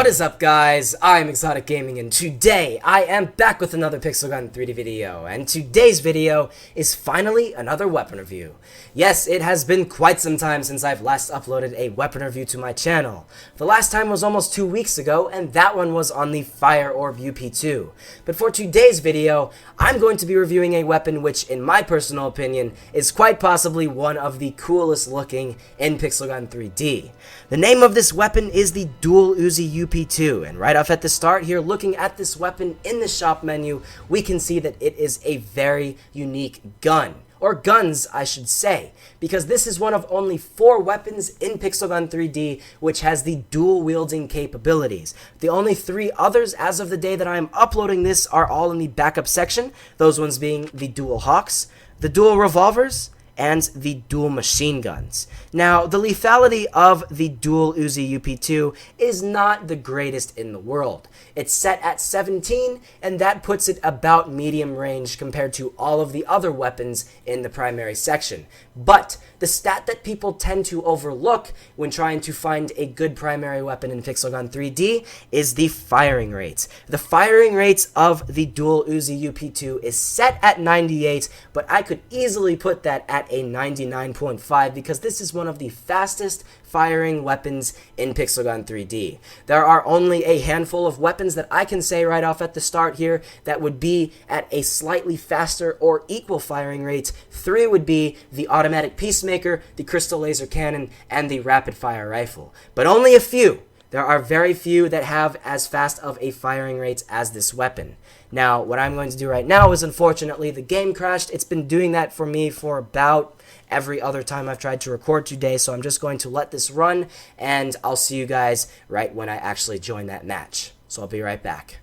What is up, guys? I'm ExxotikGaming, and today I am back with another Pixel Gun 3D video, and today's video is finally another weapon review. Yes, it has been quite some time since I've last uploaded a weapon review to my channel. The last time was almost 2 weeks ago, and that one was on the Fire Orb UP2. But for today's video, I'm going to be reviewing a weapon which, in my personal opinion, is quite possibly one of the coolest looking in Pixel Gun 3D. The name of this weapon is the Dual Uzi UP2, and right off at the start here, looking at this weapon in the shop menu, we can see that it is a very unique gun. Or guns, I should say, because this is one of only 4 weapons in Pixel Gun 3D which has the dual wielding capabilities. The only 3 others as of the day that I am uploading this are all in the backup section, those ones being the dual hawks, the dual revolvers, and the dual machine guns. Now, the lethality of the Dual Uzi UP2 is not the greatest in the world. It's set at 17, and that puts it about medium range compared to all of the other weapons in the primary section. But the stat that people tend to overlook when trying to find a good primary weapon in Pixel Gun 3D is the firing rates. The firing rates of the Dual Uzi UP2 is set at 98, but I could easily put that at a 99.5 because this is one of the fastest firing weapons in Pixel Gun 3D. There are only a handful of weapons that I can say right off at the start here that would be at a slightly faster or equal firing rate. 3 would be the automatic peacemaker, the crystal laser cannon, and the rapid fire rifle. But only a few. There are very few that have as fast of a firing rate as this weapon. Now, what I'm going to do right now is, unfortunately, the game crashed. It's been doing that for me for about every other time I've tried to record today, so I'm just going to let this run, and I'll see you guys right when I actually join that match. So I'll be right back.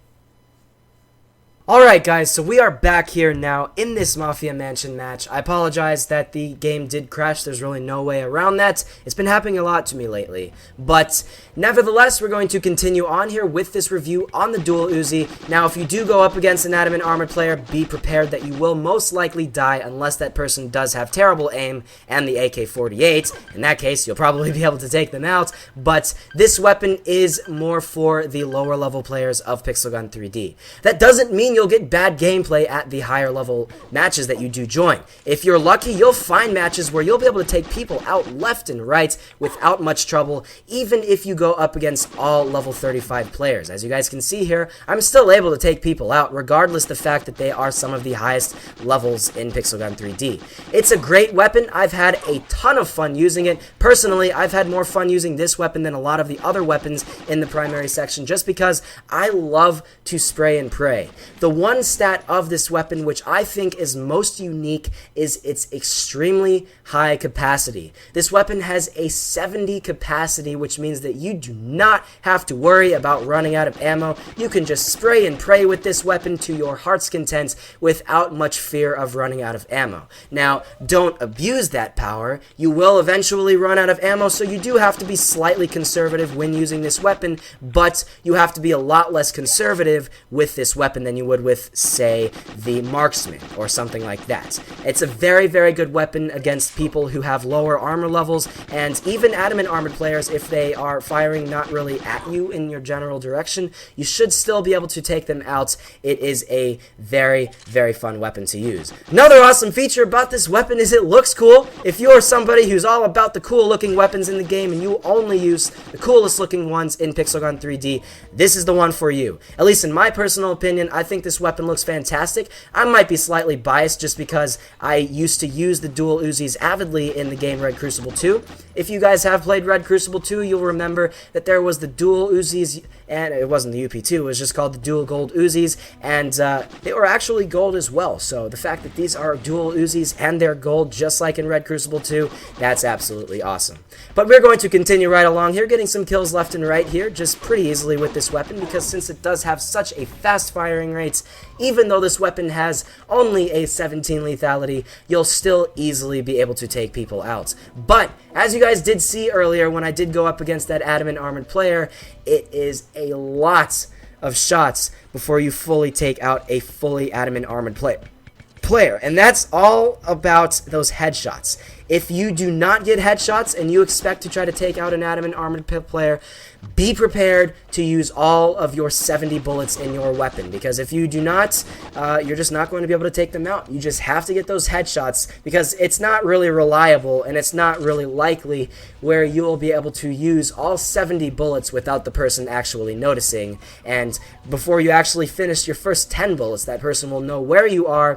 Alright guys, so we are back here now in this Mafia Mansion match. I apologize that the game did crash. There's really no way around that. It's been happening a lot to me lately. But nevertheless, we're going to continue on here with this review on the Dual Uzi. Now, if you do go up against an adamant armored player, be prepared that you will most likely die unless that person does have terrible aim and the AK-48. In that case, you'll probably be able to take them out. But this weapon is more for the lower level players of Pixel Gun 3D. That doesn't mean you'll get bad gameplay at the higher level matches that you do join. If you're lucky, you'll find matches where you'll be able to take people out left and right without much trouble, even if you go up against all level 35 players. As you guys can see here, I'm still able to take people out, regardless the fact that they are some of the highest levels in Pixel Gun 3D. It's a great weapon. I've had a ton of fun using it. Personally, I've had more fun using this weapon than a lot of the other weapons in the primary section, just because I love to spray and pray. The one stat of this weapon which I think is most unique is its extremely high capacity. This weapon has a 70 capacity, which means that you do not have to worry about running out of ammo. You can just spray and pray with this weapon to your heart's content without much fear of running out of ammo. Now, don't abuse that power. You will eventually run out of ammo, so you do have to be slightly conservative when using this weapon, but you have to be a lot less conservative with this weapon than you would with, say, the marksman or something like that. It's a very, very good weapon against people who have lower armor levels, and even adamant armored players, if they are firing not really at you in your general direction, you should still be able to take them out. It is a very, very fun weapon to use. Another awesome feature about this weapon is it looks cool. If you're somebody who's all about the cool looking weapons in the game and you only use the coolest looking ones in Pixel Gun 3D, this is the one for you. At least in my personal opinion, I think this weapon looks fantastic. I might be slightly biased just because I used to use the Dual Uzis avidly in the game Red Crucible 2. If you guys have played Red Crucible 2, you'll remember that there was the Dual Uzis, and it wasn't the UP2, it was just called the Dual Gold Uzis, and they were actually gold as well. So the fact that these are Dual Uzis and they're gold, just like in Red Crucible 2, that's absolutely awesome. But we're going to continue right along here, getting some kills left and right here, just pretty easily with this weapon, because since it does have such a fast firing rate, even though this weapon has only a 17 lethality, you'll still easily be able to take people out. But, as you guys did see earlier when I did go up against that adamant armored player, it is a lot of shots before you fully take out a fully adamant armored player. And that's all about those headshots. if you do not get headshots and you expect to try to take out an adamant armored player, be prepared to use all of your 70 bullets in your weapon, because if you do not, you're just not going to be able to take them out. You just have to get those headshots, because it's not really reliable and it's not really likely where you will be able to use all 70 bullets without the person actually noticing, and before you actually finish your first 10 bullets, that person will know where you are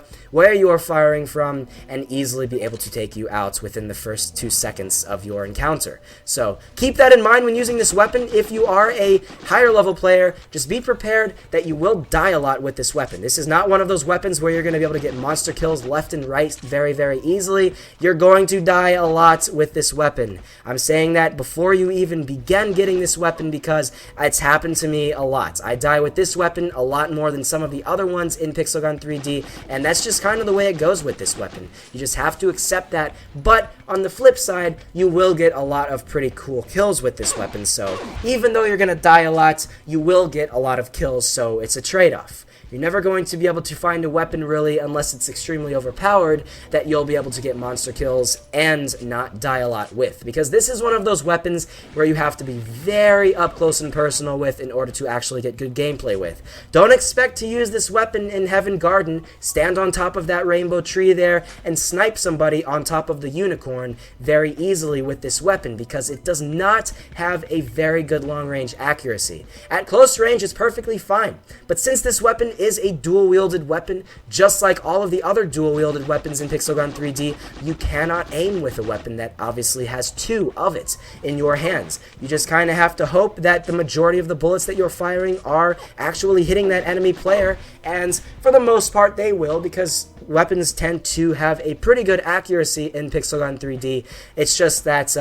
firing from, and easily be able to take you out within the first 2 seconds of your encounter. So keep that in mind when using this weapon. If you are a higher level player, just be prepared that you will die a lot with this weapon. This is not one of those weapons where you're going to be able to get monster kills left and right very, very easily. You're going to die a lot with this weapon. I'm saying that before you even begin getting this weapon, because it's happened to me a lot. I die with this weapon a lot more than some of the other ones in Pixel Gun 3D, and that's just kind of the way it goes with this weapon. You just have to accept that, but on the flip side, you will get a lot of pretty cool kills with this weapon, so even though you're going to die a lot, you will get a lot of kills, so it's a trade-off. You're never going to be able to find a weapon, really, unless it's extremely overpowered, that you'll be able to get monster kills and not die a lot with. Because this is one of those weapons where you have to be very up close and personal with in order to actually get good gameplay with. Don't expect to use this weapon in Heaven Garden, stand on top of that rainbow tree there, and snipe somebody on top of the unicorn very easily with this weapon, because it does not have a very good long-range accuracy. At close range, it's perfectly fine, but since this weapon is a dual-wielded weapon, just like all of the other dual-wielded weapons in Pixel Gun 3D, you cannot aim with a weapon that obviously has two of it in your hands. You just kind of have to hope that the majority of the bullets that you're firing are actually hitting that enemy player, and for the most part they will, because weapons tend to have a pretty good accuracy in Pixel Gun 3D. It's just that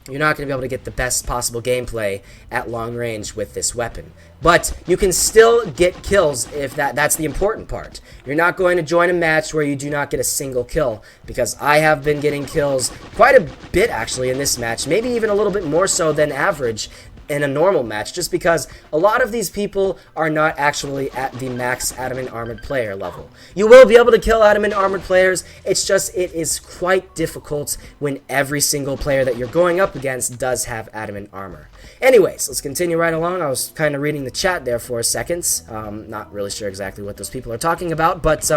you're not going to be able to get the best possible gameplay at long range with this weapon. But you can still get kills if that's the important part. You're not going to join a match where you do not get a single kill, because I have been getting kills quite a bit actually in this match, maybe even a little bit more so than average in a normal match, just because a lot of these people are not actually at the max adamant armored player level. You will be able to kill adamant armored players, it's just it is quite difficult when every single player that you're going up against does have adamant armor. Anyways, let's continue right along. I was kind of reading the chat there for a second, not really sure exactly what those people are talking about, but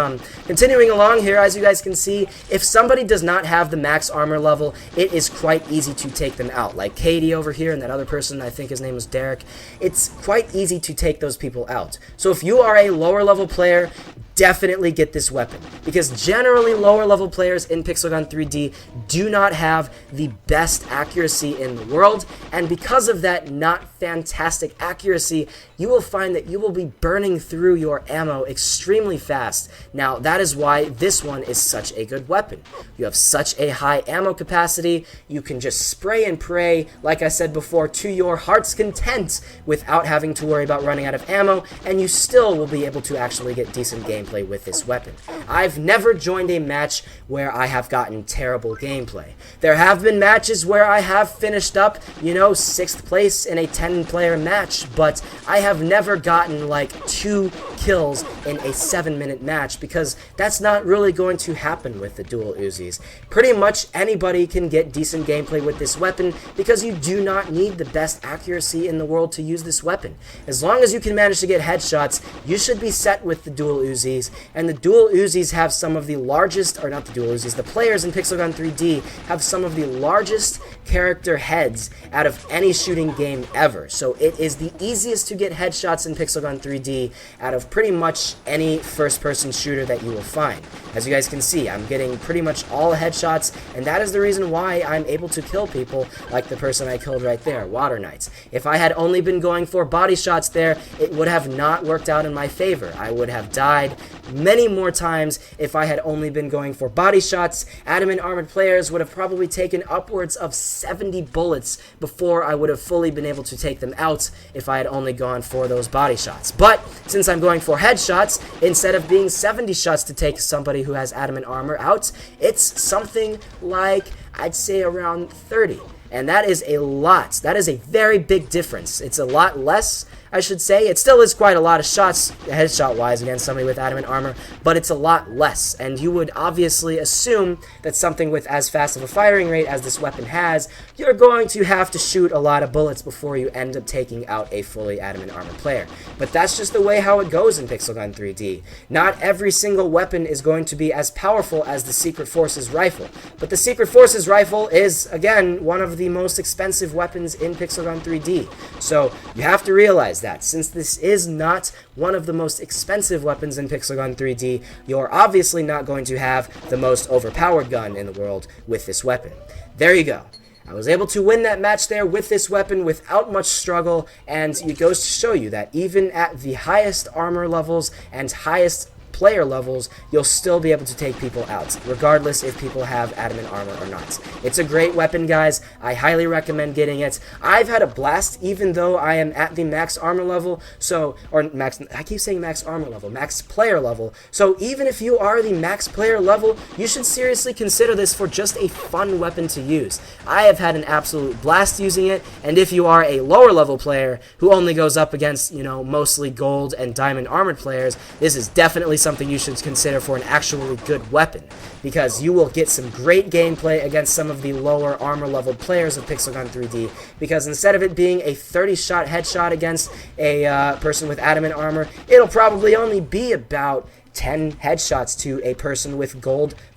continuing along here, as you guys can see, if somebody does not have the max armor level, it is quite easy to take them out, like Katie over here and that other person, I think his name was Derek. It's quite easy to take those people out. So if you are a lower level player, definitely get this weapon, because generally lower level players in Pixel Gun 3D do not have the best accuracy in the world, and because of that not fantastic accuracy, you will find that you will be burning through your ammo extremely fast. Now that is why this one is such a good weapon. You have such a high ammo capacity, you can just spray and pray, like I said before, to your heart's content without having to worry about running out of ammo, and you still will be able to actually get decent gameplay with this weapon. I've never joined a match where I have gotten terrible gameplay. There have been matches where I have finished up, 6th place in a 10-player match, but I have never gotten like 2 kills in a 7-minute match, because that's not really going to happen with the dual Uzis. Pretty much anybody can get decent gameplay with this weapon, because you do not need the best accuracy in the world to use this weapon. As long as you can manage to get headshots, you should be set with the dual Uzis, and the dual Uzis have some of the largest, or not the dual Uzis, the players in Pixel Gun 3D have some of the largest character heads out of any shooting game ever. So it is the easiest to get headshots in Pixel Gun 3D out of pretty much any first-person shooter that you will find. As you guys can see, I'm getting pretty much all headshots, and that is the reason why I'm able to kill people like the person I killed right there, Water Knights. If I had only been going for body shots there, it would have not worked out in my favor. I would have died many more times if I had only been going for body shots. Adamant armored players would have probably taken upwards of 70 bullets before I would have fully been able to take them out if I had only gone for those body shots. But since I'm going for headshots, instead of being 70 shots to take somebody who has adamant armor out, it's something like, I'd say around 30. And that is a lot. That is a very big difference. It's a lot less I should say. It still is quite a lot of shots, headshot-wise, against somebody with adamant armor, but it's a lot less, and you would obviously assume that something with as fast of a firing rate as this weapon has, you're going to have to shoot a lot of bullets before you end up taking out a fully adamant armor player. But that's just the way how it goes in Pixel Gun 3D. Not every single weapon is going to be as powerful as the Secret Forces rifle, but the Secret Forces rifle is, again, one of the most expensive weapons in Pixel Gun 3D. So you have to realize that since this is not one of the most expensive weapons in Pixel Gun 3D, you're obviously not going to have the most overpowered gun in the world with this weapon. There you go. I was able to win that match there with this weapon without much struggle, and it goes to show you that even at the highest armor levels and highest player levels, you'll still be able to take people out, regardless if people have adamant armor or not. It's a great weapon, guys. I highly recommend getting it. I've had a blast, even though I am at the max armor level, I keep saying max armor level, max player level, so even if you are the max player level, you should seriously consider this for just a fun weapon to use. I have had an absolute blast using it, and if you are a lower level player who only goes up against, mostly gold and diamond armored players, this is definitely something you should consider for an actually good weapon, because you will get some great gameplay against some of the lower armor level players of Pixel Gun 3D, because instead of it being a 30-shot headshot against a person with adamant armor, it'll probably only be about 10 headshots to a person with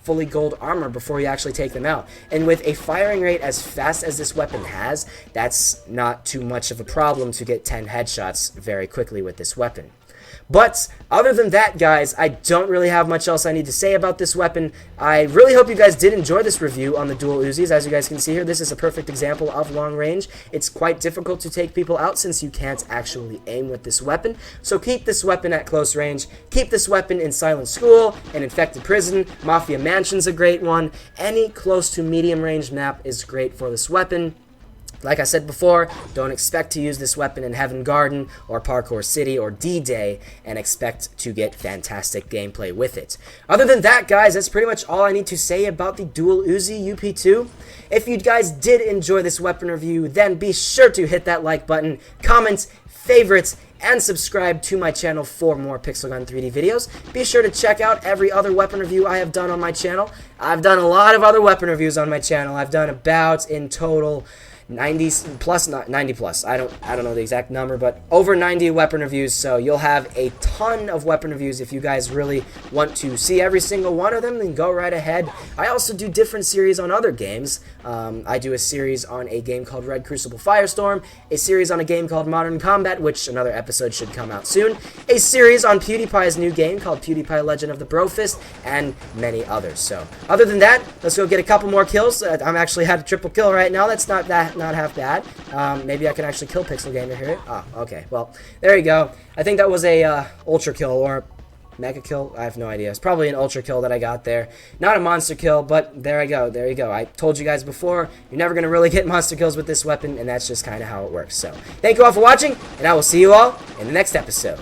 fully gold armor before you actually take them out. And with a firing rate as fast as this weapon has, that's not too much of a problem to get 10 headshots very quickly with this weapon. But other than that, guys, I don't really have much else I need to say about this weapon. I really hope you guys did enjoy this review on the Dual Uzis. As you guys can see here, this is a perfect example of long range. It's quite difficult to take people out since you can't actually aim with this weapon. So keep this weapon at close range. Keep this weapon in Silent School, an infected prison. Mafia Mansion's a great one. Any close to medium range map is great for this weapon. Like I said before, don't expect to use this weapon in Heaven Garden or Parkour City or D-Day and expect to get fantastic gameplay with it. Other than that, guys, that's pretty much all I need to say about the Dual Uzi UP2. If you guys did enjoy this weapon review, then be sure to hit that like button, comment, favorite, and subscribe to my channel for more Pixel Gun 3D videos. Be sure to check out every other weapon review I have done on my channel. I've done a lot of other weapon reviews on my channel. I've done about, in total, 90 plus. I don't know the exact number, but over 90 weapon reviews. So you'll have a ton of weapon reviews. If you guys really want to see every single one of them, then go right ahead. I also do different series on other games. I do a series on a game called Red Crucible Firestorm, a series on a game called Modern Combat, which another episode should come out soon, a series on PewDiePie's new game called PewDiePie Legend of the Brofist, and many others. So other than that, let's go get a couple more kills. I'm actually had a triple kill right now. That's not half bad. Maybe I can actually kill Pixel Gamer here. Oh, okay. Well, there you go. I think that was a ultra kill or mega kill. I have no idea. It's probably an ultra kill that I got there. Not a monster kill, but there I go. There you go. I told you guys before, you're never going to really get monster kills with this weapon, and that's just kind of how it works. So, thank you all for watching, and I will see you all in the next episode.